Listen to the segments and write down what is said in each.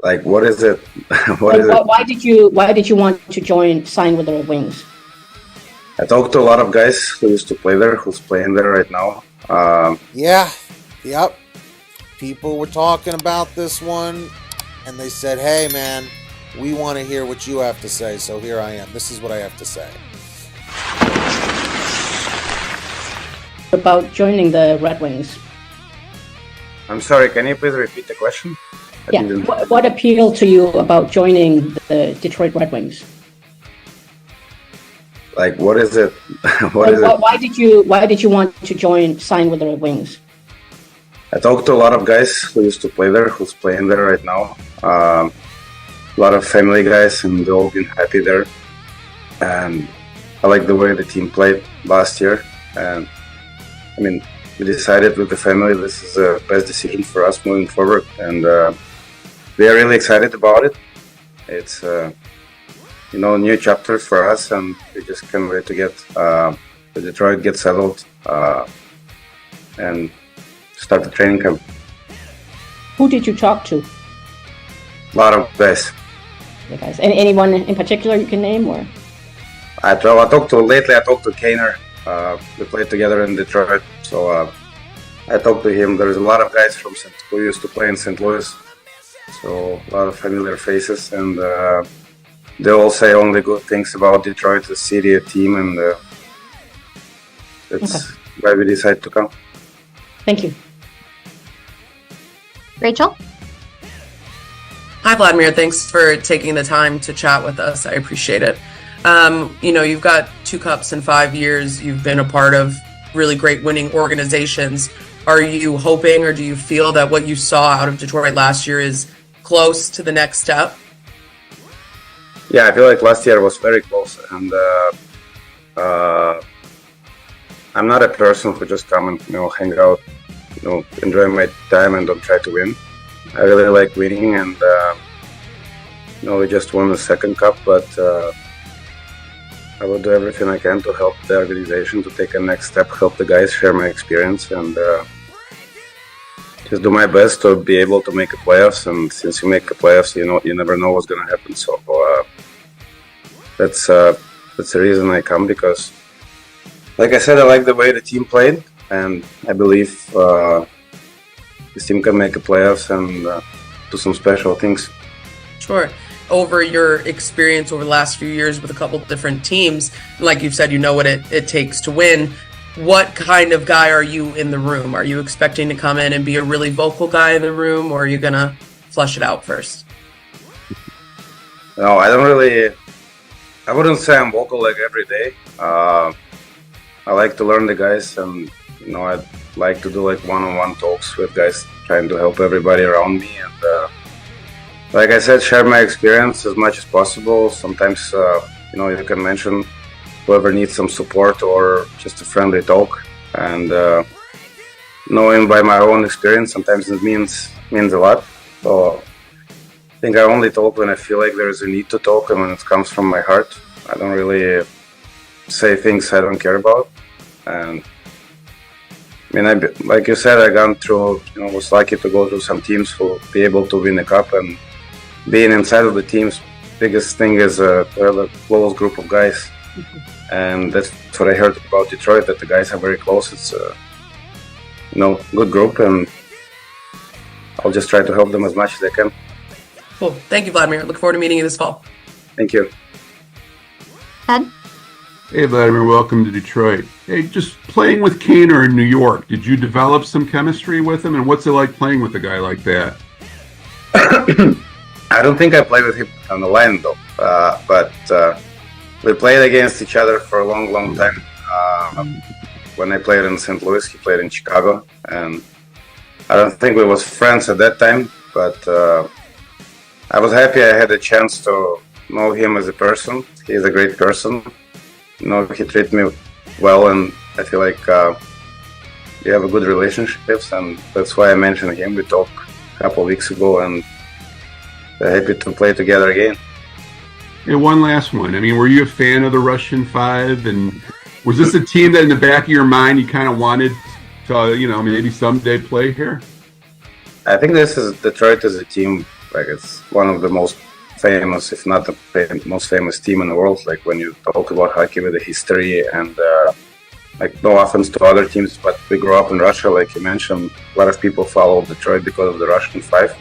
Like, what is it? What Like, is it? why did you want to sign with the Red Wings? I talked to a lot of guys who used to play there, who's playing there right now. Yep. People were talking about this one, and they said, hey, man, we want to hear what you have to say, so here I am. This is what I have to say. About joining the Red Wings. I'm sorry, can you please repeat the question? What appealed to you about joining the Detroit Red Wings? Like, what is it? Why did you want to sign with the Red Wings? I talked to a lot of guys who used to play there, who's playing there right now. A lot of family guys, and they've all been happy there. And I like the way the team played last year. And I mean, we decided with the family this is the best decision for us moving forward. And we are really excited about it. It's new chapters for us, and we just can't wait to get the Detroit get settled and start the training camp. Who did you talk to? A lot of guys. The guys. Anyone in particular you can name, or? I talked to Kane. We played together in Detroit, so I talked to him. There's a lot of guys who used to play in St. Louis, so a lot of familiar faces, and they all say only good things about Detroit, the city, the team, and that's why we decided to come. Thank you. Rachel? Hi, Vladimir. Thanks for taking the time to chat with us. I appreciate it. You've got 2 cups in 5 years. You've been a part of really great winning organizations. Are you hoping, or do you feel that what you saw out of Detroit last year is close to the next step? Yeah, I feel like last year was very close, and I'm not a person who just come and hang out, enjoy my time and don't try to win. I really like winning, and we just won the second cup, but I will do everything I can to help the organization to take a next step, help the guys, share my experience, and just do my best to be able to make a playoffs. And since you make the playoffs, you never know what's going to happen. So that's the reason I come, because, like I said, I like the way the team played, and I believe this team can make a playoffs and do some special things. Sure. Over your experience over the last few years with a couple different teams, like you've said, you know what it takes to win. What kind of guy are you in the room? Are you expecting to come in and be a really vocal guy in the room, or are you going to flush it out first? No, I wouldn't say I'm vocal like every day. I like to learn the guys, and I'd like to do like one-on-one talks with guys, trying to help everybody around me, and like I said, share my experience as much as possible. Sometimes you can mention whoever needs some support or just a friendly talk, and knowing by my own experience, sometimes it means a lot. So I think I only talk when I feel like there is a need to talk, and when it comes from my heart. I don't really say things I don't care about. And like you said, I gone through, was lucky to go through some teams who be able to win a cup, and being inside of the team's biggest thing is to have a close group of guys. And that's what I heard about Detroit, that the guys are very close. It's a good group, and I'll just try to help them as much as I can. Cool. Thank you, Vladimir. Look forward to meeting you this fall. Thank you. Ed? Hey, Vladimir, welcome to Detroit. Hey, just playing with Kane in New York, did you develop some chemistry with him, and what's it like playing with a guy like that? I don't think I played with him on the line, though, but we played against each other for a long, long time. When I played in St. Louis, he played in Chicago, and I don't think we was friends at that time, but I was happy I had a chance to know him as a person. He's a great person. He treated me well, and I feel like we have a good relationships, and that's why I mentioned him. We talked a couple of weeks ago, and happy to play together again. Hey, one last one. Were you a fan of the Russian Five, and was this a team that in the back of your mind you kind of wanted to, maybe someday play here? I think Detroit is a team Like it's one of the most famous, if not the most famous team in the world. Like when you talk about hockey with the history and like no offense to other teams, but we grew up in Russia, like you mentioned. A lot of people follow Detroit because of the Russian Five.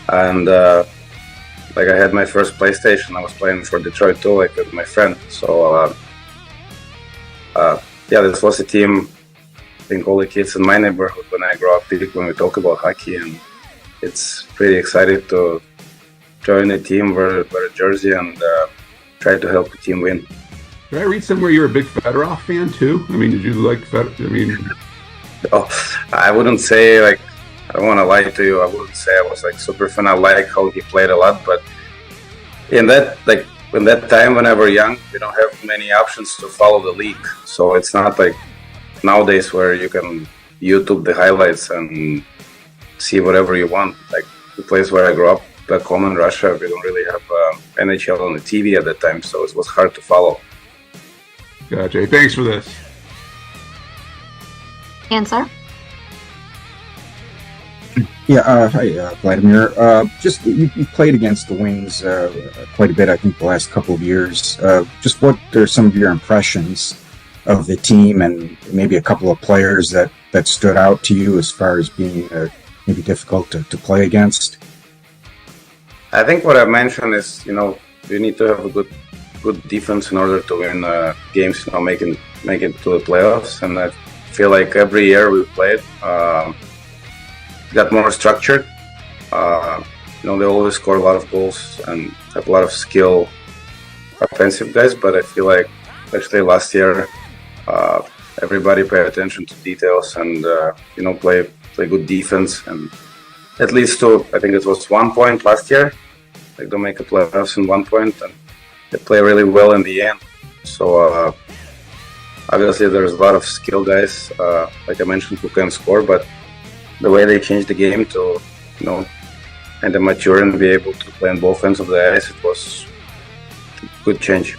And like I had my first PlayStation, I was playing for Detroit too, like with my friend. So yeah, this was a team. I think all the kids in my neighborhood when I grew up pick when we talk about hockey, and it's pretty exciting to join a team, wear a jersey, and try to help the team win. Did I read somewhere you're a big Fedorov fan too? I mean, did you like Fedorov? I mean, oh, I wouldn't say like, I don't want to lie to you. I wouldn't say I was like super fan. I like how he played a lot, but in that time when I was young, we don't have many options to follow the league. So it's not like nowadays where you can YouTube the highlights and see whatever you want. Like the place where I grew up, back home in Russia, we don't really have NHL on the TV at that time, so it was hard to follow. gotcha. Thanks for this. Answer. Yeah, hi, Vladimir. Just you played against the Wings quite a bit, I think, the last couple of years. Just what are some of your impressions of the team and maybe a couple of players that stood out to you as far as being maybe difficult to play against? I think what I mentioned is, you need to have a good defense in order to win games, make it to the playoffs. And I feel like every year we played, got more structured. They always score a lot of goals and have a lot of skill, offensive guys. But I feel like, especially last year, everybody pay attention to details and play good defense. And at least I think it was 1 point last year. Like they make a playoffs in 1 point, and they play really well in the end. So obviously there's a lot of skill guys, like I mentioned, who can score, but the way they changed the game to, kind of mature and be able to play on both ends of the ice, it was a good change.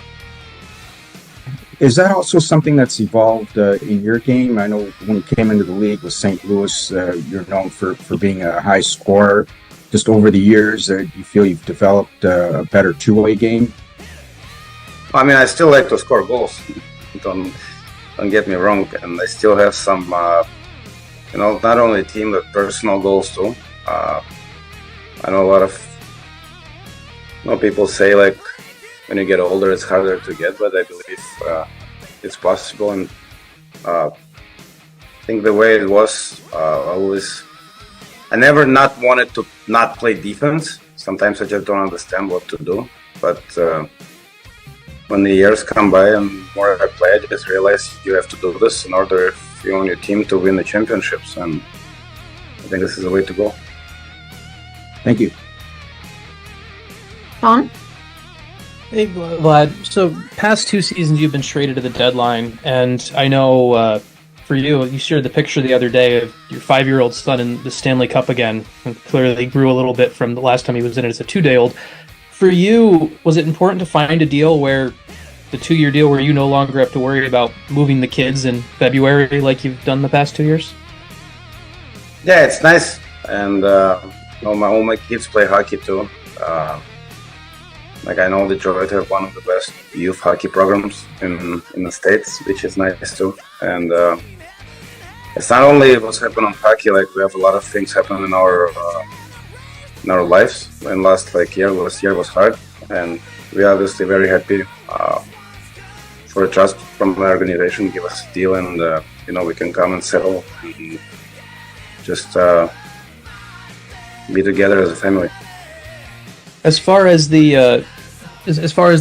Is that also something that's evolved in your game? I know when you came into the league with St. Louis, you're known for being a high scorer. Just over the years, do you feel you've developed a better two-way game? I mean, I still like to score goals. Don't get me wrong, and I still have some, not only team but personal goals too. I know a lot of people say like when you get older it's harder to get, but I believe it's possible. And I think the way it was, I never not wanted to not play defense. Sometimes I just don't understand what to do. But when the years come by and more I play, I just realize you have to do this in order if you want your team to win the championships. And I think this is the way to go. Thank you. Sean? Hey, Vlad. So, past 2 seasons you've been traded to the deadline, and I know for you shared the picture the other day of your 5-year-old son in the Stanley Cup again, and clearly grew a little bit from the last time he was in it as a 2-day-old. For you, was it important to find a deal where the 2-year deal where you no longer have to worry about moving the kids in February like you've done the past 2 years? Yeah, it's nice. And all my kids play hockey too. Like I know Detroit have one of the best youth hockey programs in the States, which is nice too. And it's not only what's happening on hockey, like we have a lot of things happening in our lives. And last year was hard, and we're obviously very happy for a trust from the organization, give us a deal, and we can come and settle and just be together as a family. As far as the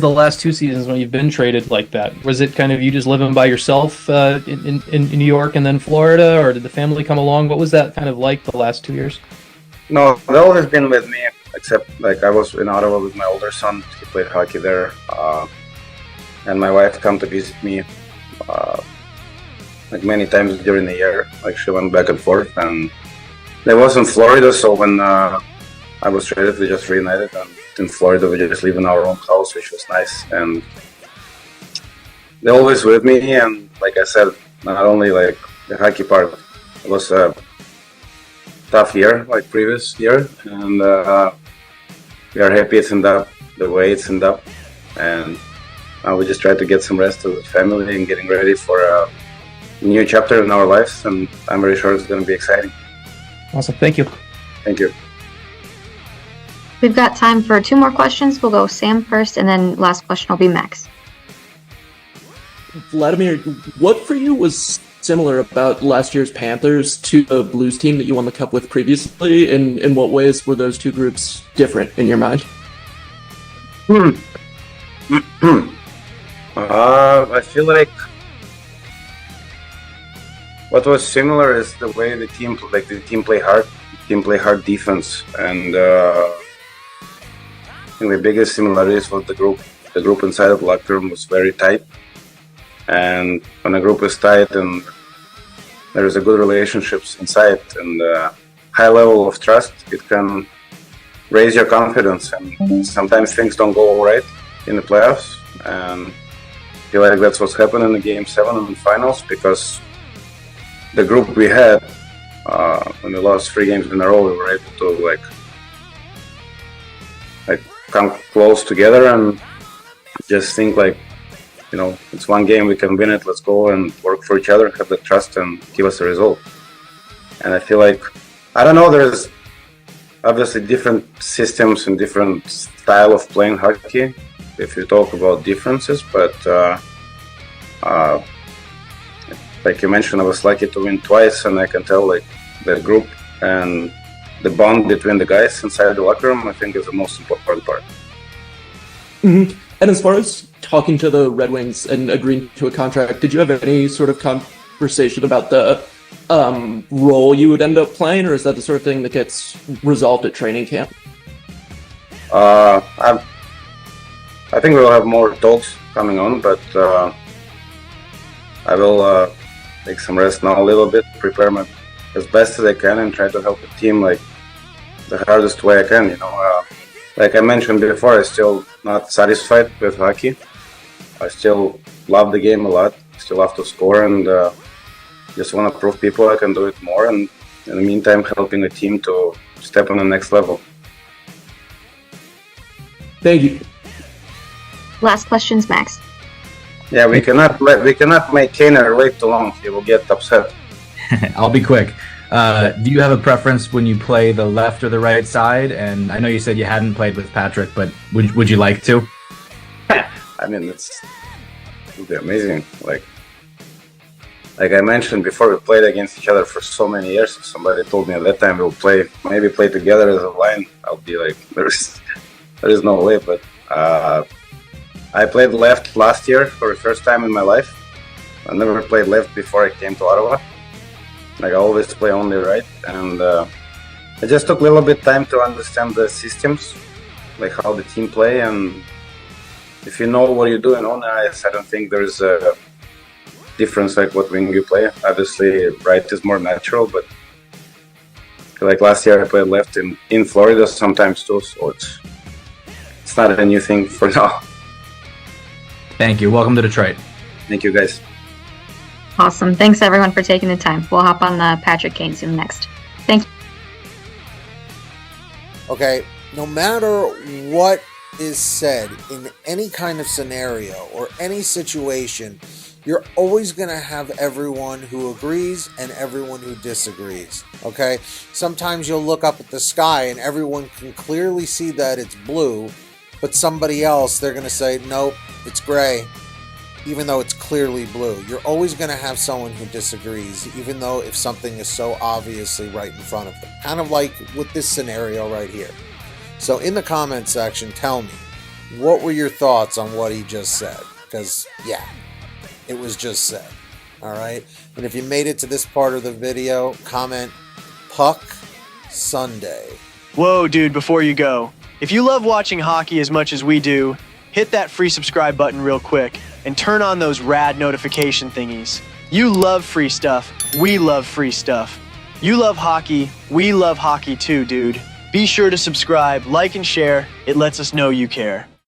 last 2 seasons when you've been traded like that, was it kind of you just living by yourself in New York and then Florida, or did the family come along? What was that kind of like the last 2 years? No, they've always been with me, except like I was in Ottawa with my older son. He played hockey there, and my wife come to visit me like many times during the year. Like she went back and forth, and they was in Florida, so when I was traded, we just reunited, and in Florida we just live in our own house, which was nice. And they're always with me, and like I said, not only like the hockey part, it was tough year like previous year, and we are happy it's ended up the way it's ended up, and we just try to get some rest as a family and getting ready for a new chapter in our lives, and I'm very sure it's going to be exciting. Awesome. Thank you. Thank you. We've got time for 2 more questions. We'll go Sam first, and then last question will be Max. Vladimir, what for you was similar about last year's Panthers to the Blues team that you won the Cup with previously? In what ways were those two groups different in your mind? I feel like what was similar is the way the team play hard defense, and I think the biggest similarities was the group. The group inside of the locker room was very tight, and when a group is tight and there is a good relationships inside and a high level of trust, it can raise your confidence. And sometimes things don't go all right in the playoffs, and I feel like that's what's happened in the Game 7 and the finals, because the group we had, when we lost 3 games in a row, we were able to like come close together and just think like, you know, it's one game, we can win it, let's go and work for each other, have the trust and give us a result. And I feel like, I don't know, there's obviously different systems and different style of playing hockey if you talk about differences, but like you mentioned, I was lucky to win twice, and I can tell like the group and the bond between the guys inside the locker room, I think, is the most important part. Mm-hmm. And as far as talking to the Red Wings and agreeing to a contract, did you have any sort of conversation about the role you would end up playing, or is that the sort of thing that gets resolved at training camp? I think we'll have more talks coming on, but I will take some rest now a little bit, prepare my as best as I can, and try to help the team like the hardest way I can. You know, like I mentioned before, I'm still not satisfied with hockey. I still love the game a lot. Still love to score, and just want to prove people I can do it more. And in the meantime, helping the team to step on the next level. Thank you. Last questions, Max. Yeah, we cannot make Kane wait too long. He will get upset. I'll be quick. Do you have a preference when you play the left or the right side? And I know you said you hadn't played with Patrick, but would you like to? I mean, it would be amazing. Like I mentioned before, we played against each other for so many years. If somebody told me at that time we'll play together as a line, I'll be like, there is no way. But I played left last year for the first time in my life. I never played left before I came to Ottawa. Like I always play only right, and it just took a little bit time to understand the systems, like how the team play, and if you know what you're doing on the ice, I don't think there's a difference like what wing you play. Obviously, right is more natural, but like last year I played left in Florida sometimes too, so it's not a new thing for now. Thank you. Welcome to Detroit. Thank you, guys. Awesome. Thanks, everyone, for taking the time. We'll hop on the Patrick Kane soon next. Thank you. Okay, no matter what is said in any kind of scenario or any situation, you're always going to have everyone who agrees and everyone who disagrees, okay? Sometimes you'll look up at the sky and everyone can clearly see that it's blue, but somebody else, they're going to say, nope, it's gray, even though it's clearly blue. You're always going to have someone who disagrees, even though if something is so obviously right in front of them. Kind of like with this scenario right here. So in the comment section, tell me, what were your thoughts on what he just said? Because, yeah, it was just said. All right? And if you made it to this part of the video, comment Puck Sunday. Whoa, dude, before you go. If you love watching hockey as much as we do, hit that free subscribe button real quick and turn on those rad notification thingies. You love free stuff. We love free stuff. You love hockey. We love hockey too, dude. Be sure to subscribe, like, and share. It lets us know you care.